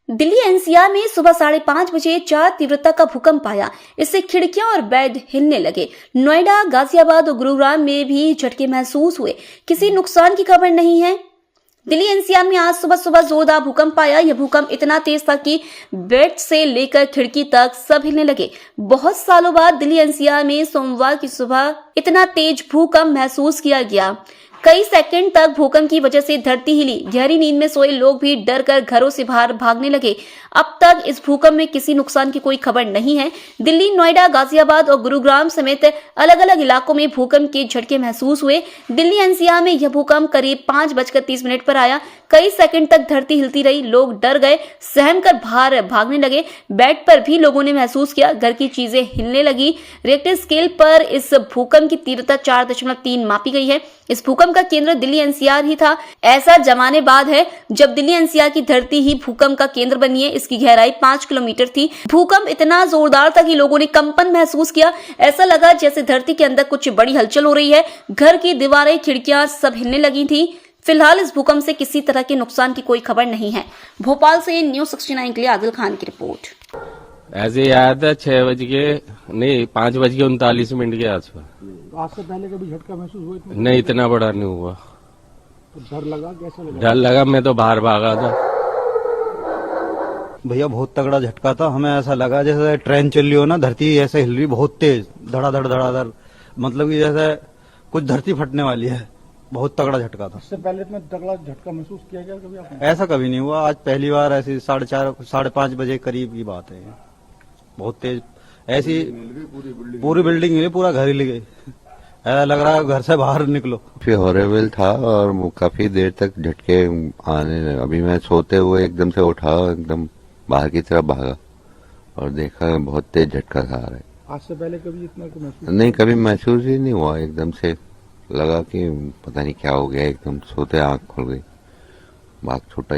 Delhi NCR में सुबह 5:30 बजे 4 तीव्रता का भूकंप आया। इससे खिड़कियां और बेड हिलने लगे। नोएडा, गाजियाबाद और गुरुग्राम में भी झटके महसूस हुए। किसी नुकसान की खबर नहीं है। दिल्ली एनसीआर में आज सुबह जोरदार भूकंप आया। यह भूकंप इतना तेज था कि बेड से लेकर खिड़की तक सब हिलने लगे। बहुत सालों बाद दिल्ली एनसीआर में सोमवार की सुबह इतना तेज भूकंप महसूस किया गया। कई सेकंड तक भूकंप की वजह से धरती हिली। गहरी नींद में सोए लोग भी डर कर घरों से बाहर भागने लगे। अब तक इस भूकंप में किसी नुकसान की कोई खबर नहीं है। दिल्ली, नोएडा, गाजियाबाद और गुरुग्राम समेत अलग अलग इलाकों में भूकंप के झटके महसूस हुए। दिल्ली एनसीआर में यह भूकंप करीब 5:30 पर आया। कई सेकंड तक धरती हिलती रही। लोग डर गए, सहम कर बाहर भागने लगे। बेड पर भी लोगों ने महसूस किया, घर की चीजें हिलने लगी। रिक्टर स्केल पर इस भूकंप की तीव्रता 4.3 मापी गई है। इस भूकंप का केंद्र दिल्ली एनसीआर ही था। ऐसा जमाने बाद है जब दिल्ली एनसीआर की धरती ही भूकंप का केंद्र बनी है। इसकी गहराई 5 किलोमीटर थी। भूकंप इतना जोरदार था कि लोगों ने कंपन महसूस किया। ऐसा लगा जैसे धरती के अंदर कुछ बड़ी हलचल हो रही है। घर की दीवारें, खिड़कियां सब हिलने लगी थी। फिलहाल इस भूकंप से किसी तरह के नुकसान की कोई खबर नहीं है। भोपाल से न्यूज़ 69 के लिए आदिल खान की रिपोर्ट। ऐसे याद है 5:39 के आसपास। आज से पहले कभी झटका महसूस हुआ? नहीं, इतना बड़ा नहीं हुआ। तो डर लगा? कैसा लगा? डर लगा, मैं तो बाहर भागा था। भैया बहुत तगड़ा झटका था। हमें ऐसा लगा जैसे ट्रेन चल रही हो ना, धरती ऐसे हिल रही बहुत तेज, धड़ाधड़, मतलब कि जैसे कुछ धरती फटने वाली है। बहुत तगड़ा झटका था। इससे पहले इतना तगड़ा झटका महसूस किया गया कभी आपने? ऐसा कभी नहीं हुआ। आज पहली बार ऐसी 4:30 5:30 बजे करीब की बात है। बहुत तेज ऐसी पूरी बिल्डिंग हिली, पूरा घर हिल गई। ऐसा लग रहा है घर से बाहर निकलो। काफी हॉरेबल था और काफी देर तक झटके आने लगे। अभी मैं सोते हुए एकदम से उठा, एकदम बाहर की तरफ भागा और देखा बहुत तेज झटका खा रहा है। आज से पहले कभी इतना महसूस नहीं, कभी महसूस ही नहीं हुआ। एकदम से लगा कि पता नहीं क्या हो गया, एकदम सोते आंख खुल गई, भाग छूटा।